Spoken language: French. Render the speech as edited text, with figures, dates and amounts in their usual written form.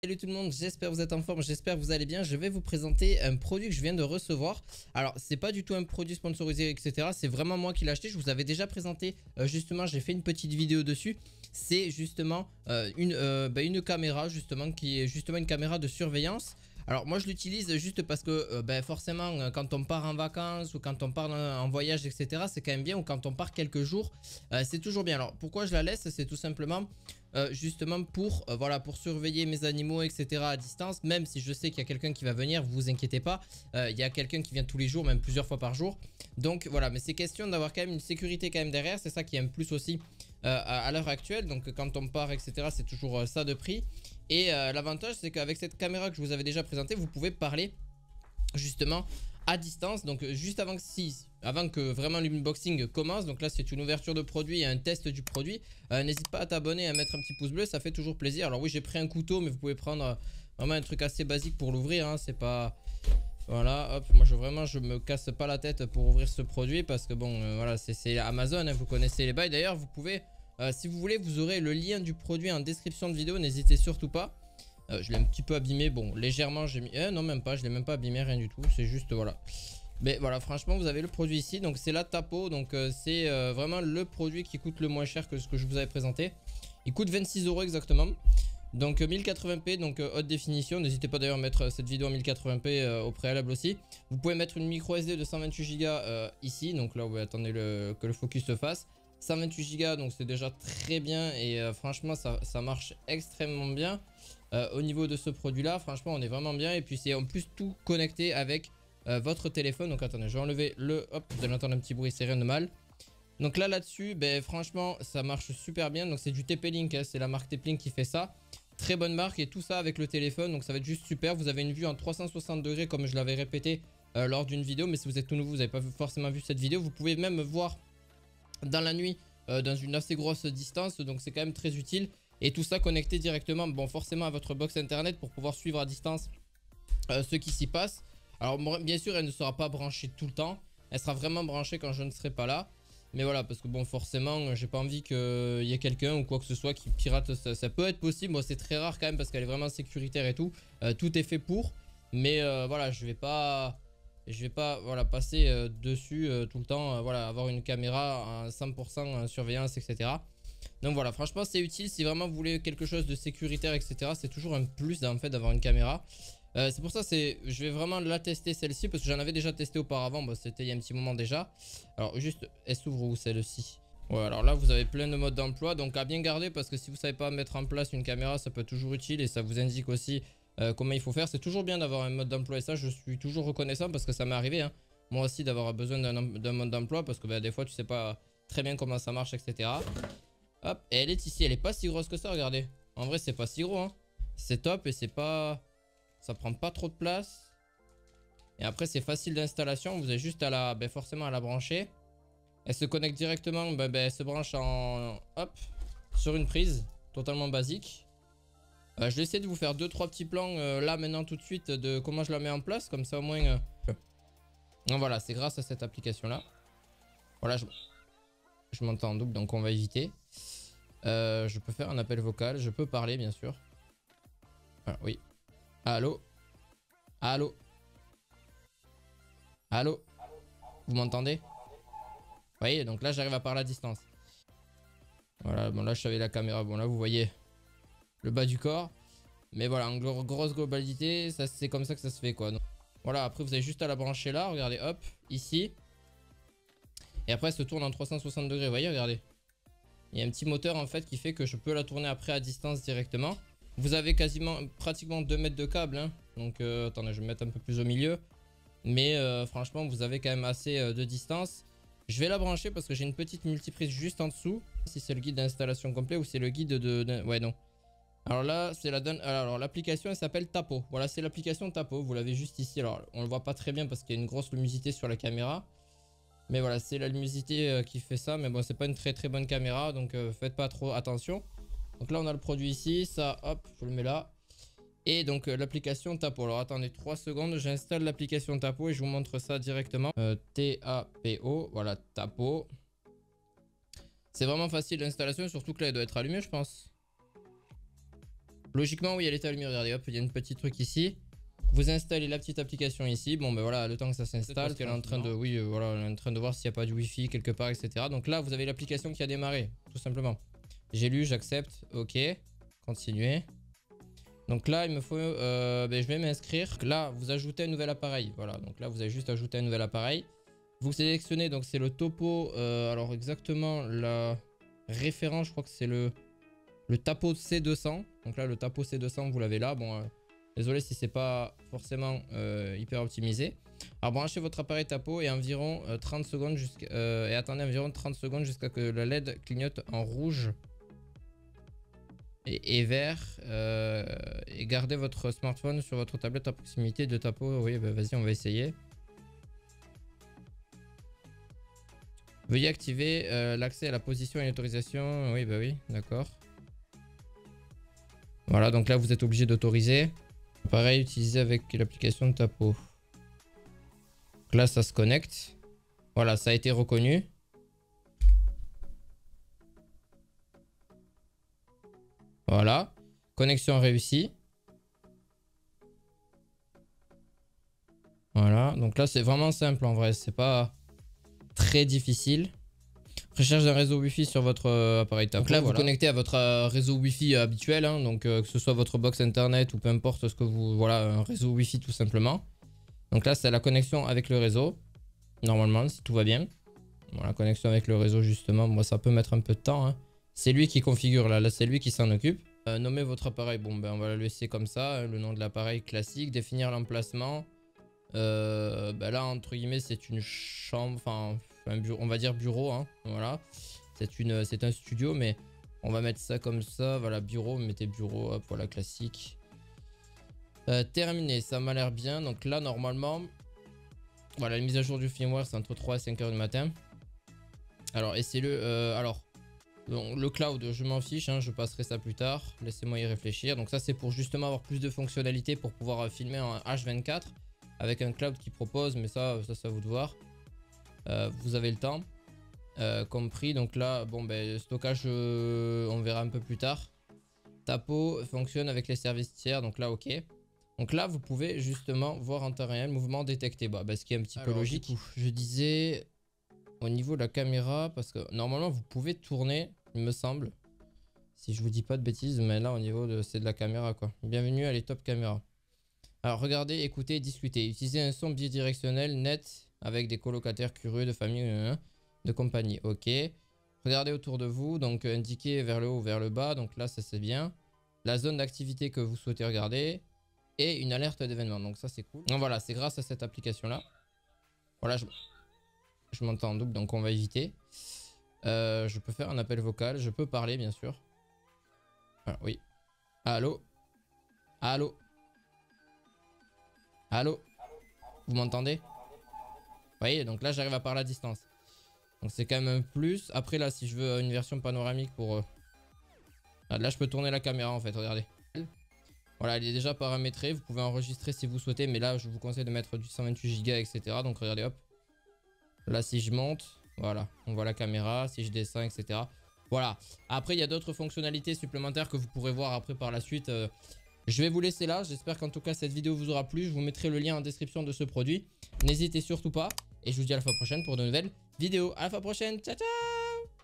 Salut tout le monde, j'espère que vous êtes en forme, j'espère que vous allez bien. Je vais vous présenter un produit que je viens de recevoir. Alors c'est pas du tout un produit sponsorisé etc, c'est vraiment moi qui l'ai acheté. Je vous avais déjà présenté, justement j'ai fait une petite vidéo dessus. C'est justement une caméra justement qui est justement une caméra de surveillance. Alors moi je l'utilise juste parce que forcément quand on part en vacances ou quand on part en voyage etc, c'est quand même bien, ou quand on part quelques jours, c'est toujours bien. Alors pourquoi je la laisse, c'est tout simplement justement pour voilà, pour surveiller mes animaux etc à distance. Même si je sais qu'il y a quelqu'un qui va venir, vous inquiétez pas, il y a quelqu'un qui vient tous les jours, même plusieurs fois par jour. Donc voilà, mais c'est question d'avoir quand même une sécurité quand même derrière, c'est ça qui est un plus aussi à l'heure actuelle. Donc quand on part etc, c'est toujours ça de prix. Et l'avantage c'est qu'avec cette caméra que je vous avais déjà présentée, vous pouvez parler justement à distance. Donc juste avant que vraiment l'unboxing commence, donc là c'est une ouverture de produit et un test du produit, n'hésite pas à t'abonner et à mettre un petit pouce bleu, ça fait toujours plaisir. Alors oui, j'ai pris un couteau, mais vous pouvez prendre vraiment un truc assez basique pour l'ouvrir, hein. C'est pas... Voilà, hop, moi je me casse pas la tête pour ouvrir ce produit parce que bon, voilà, c'est Amazon, hein, vous connaissez les bails. D'ailleurs vous pouvez, si vous voulez, vous aurez le lien du produit en description de vidéo, n'hésitez surtout pas. Je l'ai un petit peu abîmé, bon légèrement j'ai mis, non même pas, je l'ai même pas abîmé, rien du tout, c'est juste voilà. Mais voilà, franchement vous avez le produit ici, donc c'est la Tapo, donc c'est vraiment le produit qui coûte le moins cher que ce que je vous avais présenté. Il coûte 26 € exactement. Donc 1080p, donc haute définition. N'hésitez pas d'ailleurs à mettre cette vidéo en 1080p au préalable aussi. Vous pouvez mettre une micro SD de 128 Go ici. Donc là, ouais, attendez que le focus se fasse. 128 Go, donc c'est déjà très bien. Et franchement, ça marche extrêmement bien. Au niveau de ce produit-là, franchement, on est vraiment bien. Et puis c'est en plus tout connecté avec votre téléphone. Donc attendez, je vais enlever le... Hop, vous allez entendre un petit bruit, c'est rien de mal. Donc là-dessus, ben, franchement, ça marche super bien. Donc c'est du TP-Link, hein, c'est la marque TP-Link qui fait ça. Très bonne marque et tout ça avec le téléphone. Donc ça va être juste super. Vous avez une vue en 360 degrés comme je l'avais répété lors d'une vidéo. Mais si vous êtes tout nouveau, vous n'avez pas forcément vu cette vidéo. Vous pouvez même voir dans la nuit dans une assez grosse distance. Donc c'est quand même très utile. Et tout ça connecté directement, bon, forcément à votre box internet pour pouvoir suivre à distance ce qui s'y passe. Alors bien sûr, elle ne sera pas branchée tout le temps. Elle sera vraiment branchée quand je ne serai pas là. Mais voilà, parce que bon, forcément, j'ai pas envie qu'il y ait quelqu'un ou quoi que ce soit qui pirate ça. Ça peut être possible, moi c'est très rare quand même parce qu'elle est vraiment sécuritaire et tout. Tout est fait pour. Mais voilà, je vais pas voilà, passer dessus tout le temps. Voilà, avoir une caméra à 100% surveillance, etc. Donc voilà, franchement c'est utile si vraiment vous voulez quelque chose de sécuritaire, etc. C'est toujours un plus en fait d'avoir une caméra. C'est pour ça je vais vraiment la tester celle-ci parce que j'en avais déjà testé auparavant, bah, c'était il y a un petit moment déjà. Alors juste, elle s'ouvre où celle-ci? Ouais, alors là vous avez plein de modes d'emploi, donc à bien garder parce que si vous savez pas mettre en place une caméra, ça peut être toujours utile et ça vous indique aussi comment il faut faire. C'est toujours bien d'avoir un mode d'emploi et ça je suis toujours reconnaissant parce que ça m'est arrivé, hein, moi aussi, d'avoir besoin d'un mode d'emploi parce que bah, des fois tu sais pas très bien comment ça marche, etc. Hop, et elle est ici, elle est pas si grosse que ça, regardez. En vrai c'est pas si gros, hein. C'est top et c'est pas... Ça prend pas trop de place. Et après c'est facile d'installation. Vous avez juste à la... forcément à la brancher. Elle se connecte directement. Elle se branche en... Hop. Sur une prise. Totalement basique. Je vais essayer de vous faire 2-3 petits plans là maintenant tout de suite de comment je la mets en place. Comme ça au moins... Donc voilà, c'est grâce à cette application là. Voilà, je m'entends en double donc on va éviter. Je peux faire un appel vocal. Je peux parler bien sûr. Ah, oui. Allô? Allô? Allô? Vous m'entendez? Vous voyez, donc là j'arrive à parler à distance. Voilà, bon là je savais la caméra. Bon là vous voyez le bas du corps. Mais voilà, en grosse globalité, c'est comme ça que ça se fait quoi. Donc, voilà, après vous avez juste à la brancher là. Regardez, hop, ici. Et après elle se tourne en 360 degrés. Vous voyez, regardez. Il y a un petit moteur en fait qui fait que je peux la tourner après à distance directement. Vous avez pratiquement 2 mètres de câble, hein. Donc attendez, je vais me mettre un peu plus au milieu. Mais franchement vous avez quand même assez de distance. Je vais la brancher parce que j'ai une petite multiprise juste en dessous. Si c'est le guide d'installation complet ou c'est le guide de... Ouais, non. Alors là, c'est alors l'application elle s'appelle Tapo. Voilà, c'est l'application Tapo. Vous l'avez juste ici. Alors on le voit pas très bien parce qu'il y a une grosse luminosité sur la caméra. Mais voilà, c'est la luminosité qui fait ça. Mais bon, c'est pas une très très bonne caméra. Donc faites pas trop attention. Donc là on a le produit ici. Ça, hop, je le mets là. Et donc l'application Tapo. Alors attendez 3 secondes, j'installe l'application Tapo et je vous montre ça directement. T-A-P-O, voilà, Tapo. C'est vraiment facile l'installation, surtout que là elle doit être allumée je pense. Logiquement, oui, elle est allumée. Regardez, hop, il y a un petit truc ici. Vous installez la petite application ici. Bon, ben voilà, le temps que ça s'installe, qu'elle est en train de, oui, voilà, elle est en train de voir s'il n'y a pas de Wi-Fi quelque part, etc. Donc là, vous avez l'application qui a démarré, tout simplement. J'ai lu, j'accepte, ok, continuer. Donc là, il me faut, je vais m'inscrire. Là, vous ajoutez un nouvel appareil. Voilà, donc là, vous avez juste ajouté un nouvel appareil. Vous sélectionnez, donc c'est le topo. Alors exactement, la référence, je crois que c'est le Tapo C200. Donc là, le Tapo C200, vous l'avez là. Bon, désolé si c'est pas forcément hyper optimisé. Alors branchez votre appareil Tapo et environ 30 secondes et attendez environ 30 secondes jusqu'à que la LED clignote en rouge et vert. Et gardez votre smartphone sur votre tablette à proximité de Tapo. Oui, bah, vas-y, on va essayer. Veuillez activer l'accès à la position et l'autorisation. Oui, bah oui, d'accord. Voilà, donc là, vous êtes obligé d'autoriser. Pareil, utilisé avec l'application de Tapo. Donc là, ça se connecte. Voilà, ça a été reconnu. Voilà. Connexion réussie. Voilà, donc là, c'est vraiment simple en vrai. C'est pas très difficile. Recherche d'un réseau Wi-Fi sur votre appareil Tapo. Donc là, vous connectez à votre réseau Wi-Fi habituel, hein, donc que ce soit votre box internet ou peu importe ce que vous... Voilà, un réseau Wi-Fi tout simplement. Donc là, c'est la connexion avec le réseau. Normalement, si tout va bien. Voilà, connexion avec le réseau justement. Moi, ça peut mettre un peu de temps. Hein. C'est lui qui configure là, c'est lui qui s'en occupe. Nommez votre appareil. Bon, ben on va le laisser comme ça. Hein, le nom de l'appareil classique. Définir l'emplacement. Là, entre guillemets, c'est une chambre. Enfin... un bureau, on va dire bureau, hein, voilà. C'est un studio, mais on va mettre ça comme ça. Voilà, bureau, mettez bureau, hop, voilà, classique. Terminé, ça m'a l'air bien. Donc là, normalement, voilà, la mise à jour du firmware, c'est entre 3 et 5 heures du matin. Alors, essayez-le. Alors, le cloud, je m'en fiche, hein, je passerai ça plus tard. Laissez-moi y réfléchir. Donc ça, c'est pour justement avoir plus de fonctionnalités pour pouvoir filmer en H24 avec un cloud qui propose, mais ça à vous de voir. Vous avez le temps compris. Donc là, bon, ben, stockage, on verra un peu plus tard. Tapo fonctionne avec les services tiers. Donc là, ok. Donc là, vous pouvez justement voir en temps réel mouvement détecté. Bah, ce qui est un petit peu logique. Je disais au niveau de la caméra, parce que normalement, vous pouvez tourner, il me semble. Si je vous dis pas de bêtises, mais là, au niveau de... c'est de la caméra, quoi. Bienvenue à les top caméra. Alors, regardez, écoutez, discutez. Utilisez un son bidirectionnel net avec des colocataires curieux de famille, de compagnie. Ok. Regardez autour de vous. Donc, indiquez vers le haut ou vers le bas. Donc là, ça c'est bien. La zone d'activité que vous souhaitez regarder. Et une alerte d'événement. Donc ça, c'est cool. Donc voilà, c'est grâce à cette application-là. Voilà, je m'entends en double, donc on va éviter. Je peux faire un appel vocal. Je peux parler, bien sûr. Ah, oui. Allô? Allô? Allô? Vous m'entendez? Vous voyez, donc là, j'arrive à parler à distance. Donc c'est quand même un plus. Après, là, si je veux une version panoramique pour... Là, je peux tourner la caméra, en fait, regardez. Voilà, elle est déjà paramétrée. Vous pouvez enregistrer si vous souhaitez. Mais là, je vous conseille de mettre du 128 Go, etc. Donc regardez, hop. Là, si je monte, voilà, on voit la caméra. Si je descends, etc. Voilà. Après, il y a d'autres fonctionnalités supplémentaires que vous pourrez voir après par la suite. Je vais vous laisser là. J'espère qu'en tout cas, cette vidéo vous aura plu. Je vous mettrai le lien en description de ce produit. N'hésitez surtout pas. Et je vous dis à la fois prochaine pour de nouvelles vidéos. À la fois prochaine. Ciao, ciao!